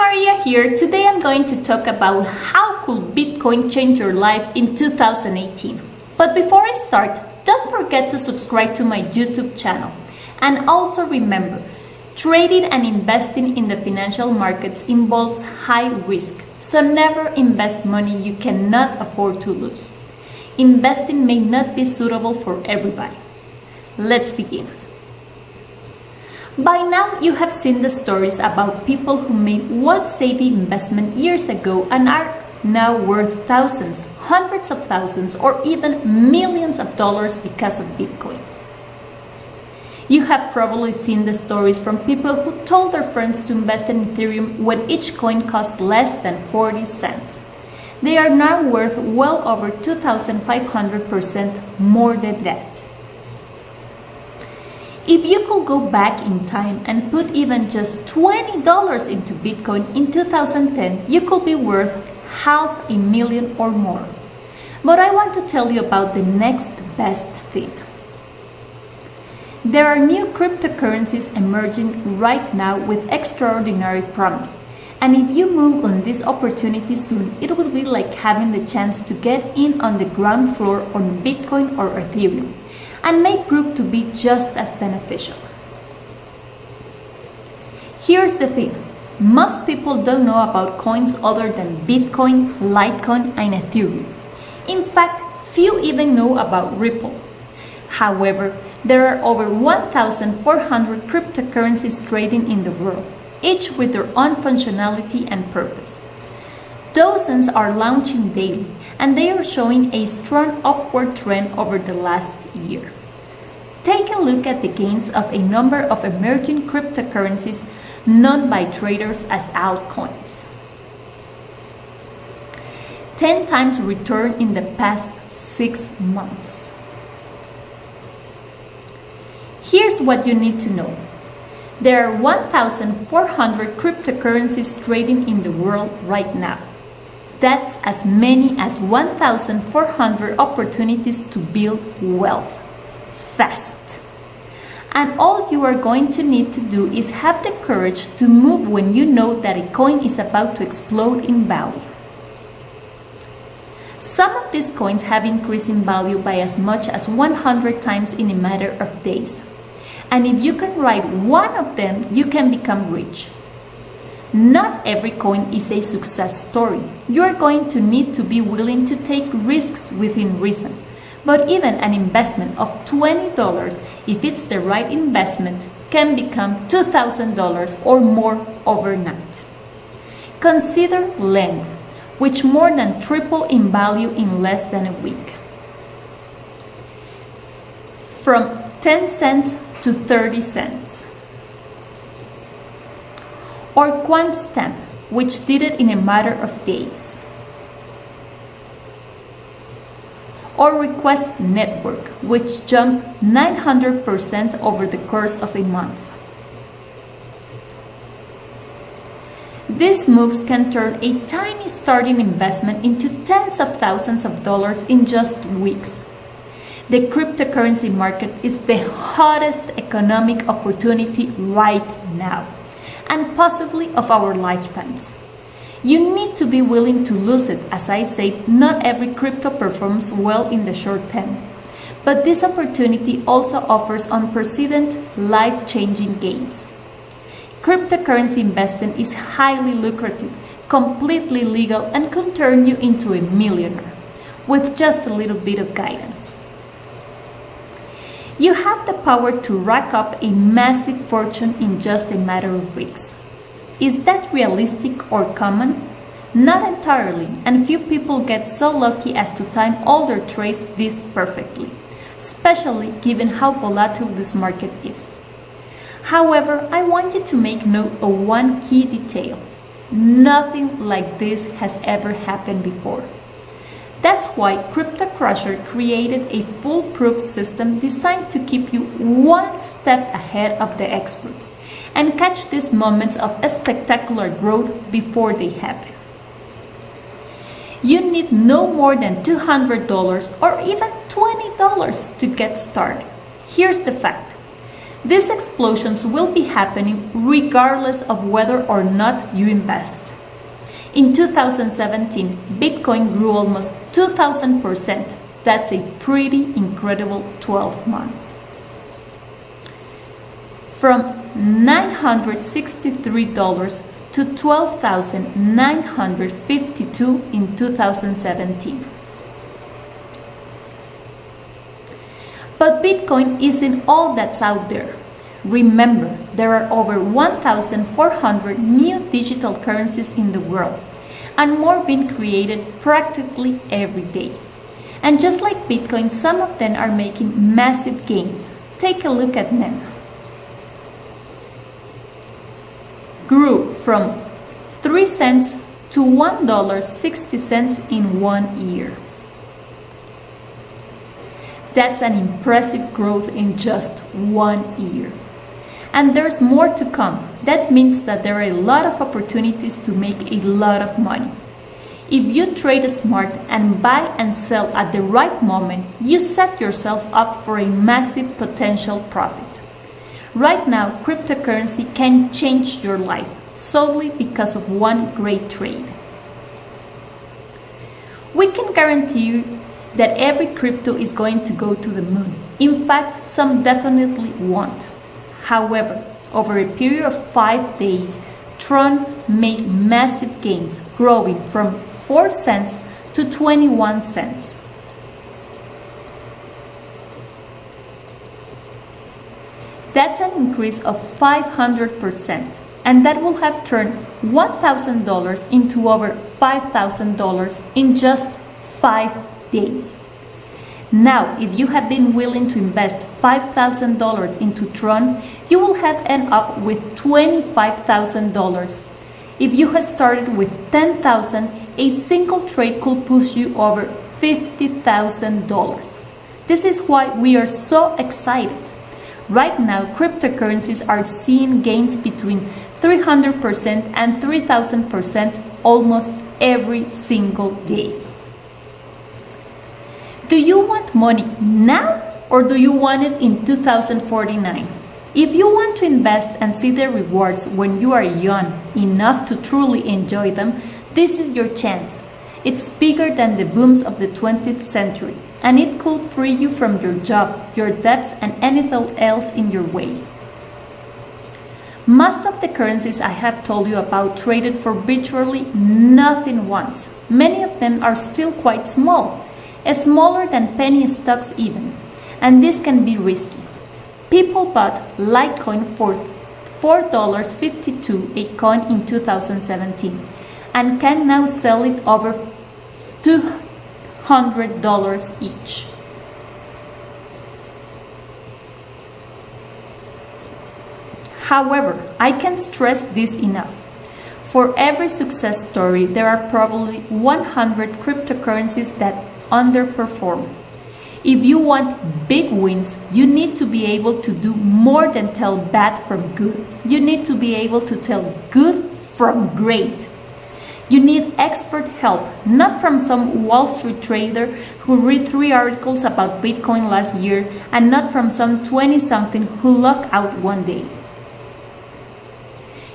Maria here. Today I'm going to talk about how could Bitcoin change your life in 2018. But before I start, don't forget to subscribe to my YouTube channel. And also remember, trading and investing in the financial markets involves high risk, so never invest money you cannot afford to lose. Investing may not be suitable for everybody. Let's begin. By now, you have seen the stories about people who made one savvy investment years ago and are now worth thousands, hundreds of thousands, or even millions of dollars because of Bitcoin. You have probably seen the stories from people who told their friends to invest in Ethereum when each coin cost less than 40 cents. They are now worth well over 2,500% more than that. If you could go back in time and put even just $20 into Bitcoin in 2010, you could be worth $500,000 or more. But I want to tell you about the next best thing. There are new cryptocurrencies emerging right now with extraordinary promise. And if you move on this opportunity soon, it will be like having the chance to get in on the ground floor on Bitcoin or Ethereum, and may prove to be just as beneficial. Here's the thing. Most people don't know about coins other than Bitcoin, Litecoin, and Ethereum. In fact, few even know about Ripple. However, there are over 1,400 cryptocurrencies trading in the world, each with their own functionality and purpose. Dozens are launching daily, and they are showing a strong upward trend over the last year. Take a look at the gains of a number of emerging cryptocurrencies known by traders as altcoins. 10 times return in the past 6 months. Here's what you need to know. There are 1,400 cryptocurrencies trading in the world right now. That's as many as 1,400 opportunities to build wealth fast. And all you are going to need to do is have the courage to move when you know that a coin is about to explode in value. Some of these coins have increased in value by as much as 100 times in a matter of days. And if you can ride one of them, you can become rich. Not every coin is a success story. You are going to need to be willing to take risks within reason. But even an investment of $20, if it's the right investment, can become $2,000 or more overnight. Consider Lend, which more than tripled in value in less than a week. From 10 cents to 30 cents. Or QuantStamp, which did it in a matter of days. Or Request Network, which jumped 900% over the course of a month. These moves can turn a tiny starting investment into tens of thousands of dollars in just weeks. The cryptocurrency market is the hottest economic opportunity right now, and possibly of our lifetimes. You need to be willing to lose it. As I said, not every crypto performs well in the short term. But this opportunity also offers unprecedented, life-changing gains. Cryptocurrency investing is highly lucrative, completely legal, and can turn you into a millionaire with just a little bit of guidance. You have the power to rack up a massive fortune in just a matter of weeks. Is that realistic or common? Not entirely, and few people get so lucky as to time all their trades this perfectly, especially given how volatile this market is. However, I want you to make note of one key detail. Nothing like this has ever happened before. That's why CryptoCrusher created a foolproof system designed to keep you one step ahead of the experts and catch these moments of spectacular growth before they happen. You need no more than $200 or even $20 to get started. Here's the fact. These explosions will be happening regardless of whether or not you invest. In 2017, Bitcoin grew almost 2,000%. That's a pretty incredible 12 months. From $963 to $12,952 in 2017. But Bitcoin isn't all that's out there. Remember, there are over 1,400 new digital currencies in the world, and more being created practically every day. And just like Bitcoin, some of them are making massive gains. Take a look at them. Grew from 3 cents to $1.60 in 1 year. That's an impressive growth in just 1 year. And there's more to come. That means that there are a lot of opportunities to make a lot of money. If you trade smart and buy and sell at the right moment, you set yourself up for a massive potential profit. Right now, cryptocurrency can change your life solely because of one great trade. We can guarantee you that every crypto is going to go to the moon. In fact, some definitely won't. However, over a period of 5 days, Tron made massive gains, growing from 4 cents to 21 cents. That's an increase of 500%, and that will have turned $1,000 into over $5,000 in just 5 days. Now, if you have been willing to invest $5,000 into Tron, you will have ended up with $25,000. If you had started with $10,000, a single trade could push you over $50,000. This is why we are so excited. Right now, cryptocurrencies are seeing gains between 300% and 3,000% almost every single day. Do you want money now, or do you want it in 2049? If you want to invest and see the rewards when you are young enough to truly enjoy them, this is your chance. It's bigger than the booms of the 20th century, and it could free you from your job, your debts, and anything else in your way. Most of the currencies I have told you about traded for virtually nothing once. Many of them are still quite small, smaller than penny stocks even, and this can be risky. People bought Litecoin for $4.52 a coin in 2017 and can now sell it over $200 each. However, I can't stress this enough. For every success story, there are probably 100 cryptocurrencies that underperform. If you want big wins, you need to be able to do more than tell bad from good. You need to be able to tell good from great. You need expert help, not from some Wall Street trader who read 3 articles about Bitcoin last year, and not from some 20-something who lucked out one day.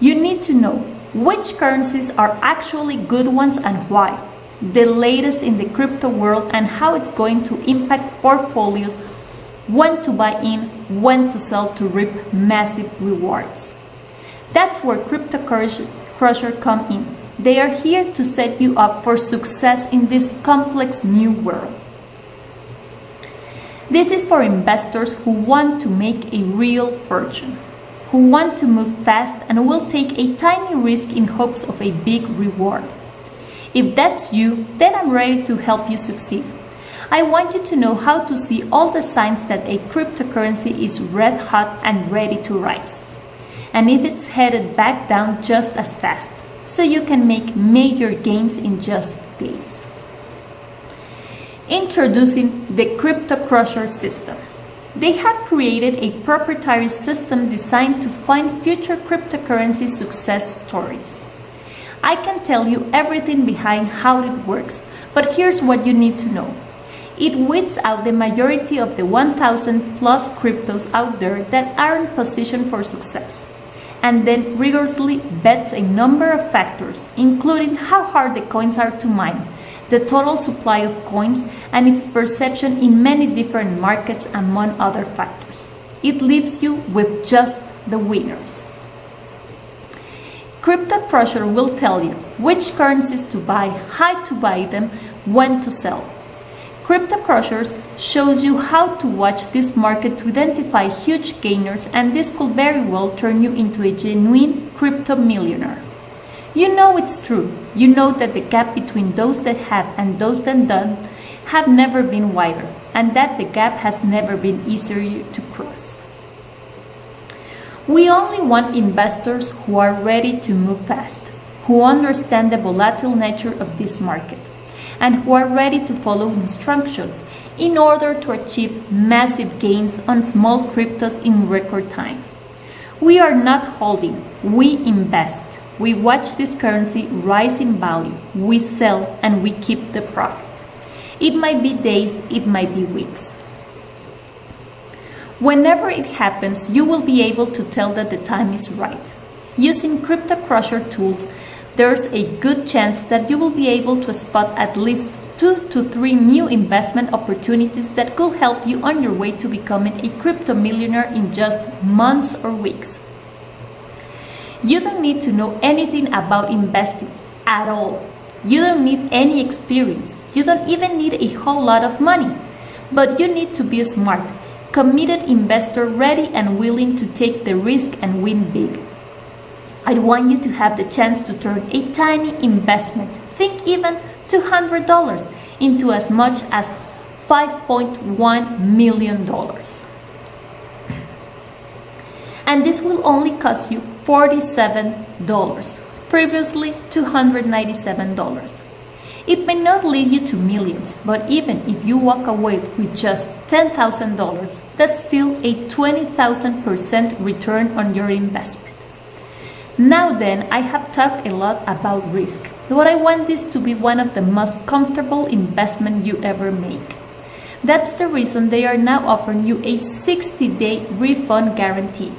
You need to know which currencies are actually good ones and why, the latest in the crypto world and how it's going to impact portfolios, when to buy in, when to sell to reap massive rewards. That's where Crypto Crusher come in. They are here to set you up for success in this complex new world. This is for investors who want to make a real fortune, who want to move fast and will take a tiny risk in hopes of a big reward. If that's you, then I'm ready to help you succeed. I want you to know how to see all the signs that a cryptocurrency is red hot and ready to rise, and if it's headed back down just as fast, so you can make major gains in just days. Introducing the Crypto Crusher system. They have created a proprietary system designed to find future cryptocurrency success stories. I can tell you everything behind how it works, but here's what you need to know. It weeds out the majority of the 1,000 plus cryptos out there that aren't positioned for success, and then rigorously vets a number of factors, including how hard the coins are to mine, the total supply of coins, and its perception in many different markets, among other factors. It leaves you with just the winners. Crypto Crusher will tell you which currencies to buy, how to buy them, when to sell. Crypto Crushers shows you how to watch this market to identify huge gainers, and this could very well turn you into a genuine crypto millionaire. You know it's true. You know that the gap between those that have and those that don't have never been wider, and that the gap has never been easier to cross. We only want investors who are ready to move fast, who understand the volatile nature of this market, and who are ready to follow instructions in order to achieve massive gains on small cryptos in record time. We are not holding, we invest. We watch this currency rise in value, we sell, and we keep the profit. It might be days, it might be weeks. Whenever it happens, you will be able to tell that the time is right. Using Crypto Crusher tools, there's a good chance that you will be able to spot at least 2 to 3 new investment opportunities that could help you on your way to becoming a crypto millionaire in just months or weeks. You don't need to know anything about investing at all. You don't need any experience. You don't even need a whole lot of money. But you need to be a smart, committed investor ready and willing to take the risk and win big. I want you to have the chance to turn a tiny investment, think even $200, into as much as $5.1 million. And this will only cost you $47, previously $297. It may not lead you to millions, but even if you walk away with just $10,000, that's still a 20,000% return on your investment. Now then, I have talked a lot about risk, but I want this to be one of the most comfortable investments you ever make. That's the reason they are now offering you a 60-day refund guarantee.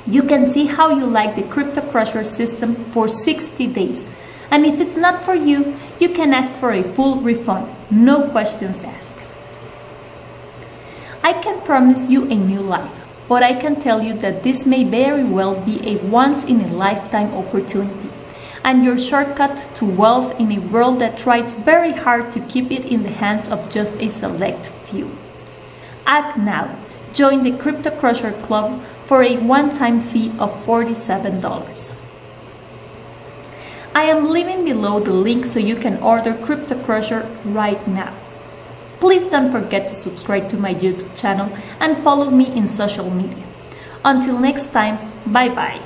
You can see how you like the Crypto Crusher system for 60 days. And if it's not for you, you can ask for a full refund, no questions asked. I can promise you a new life, but I can tell you that this may very well be a once-in-a-lifetime opportunity, and your shortcut to wealth in a world that tries very hard to keep it in the hands of just a select few. Act now. Join the Crypto Crusher Club for a one-time fee of $47. I am leaving below the link so you can order Crypto Crusher right now. Please don't forget to subscribe to my YouTube channel and follow me in social media. Until next time, bye bye.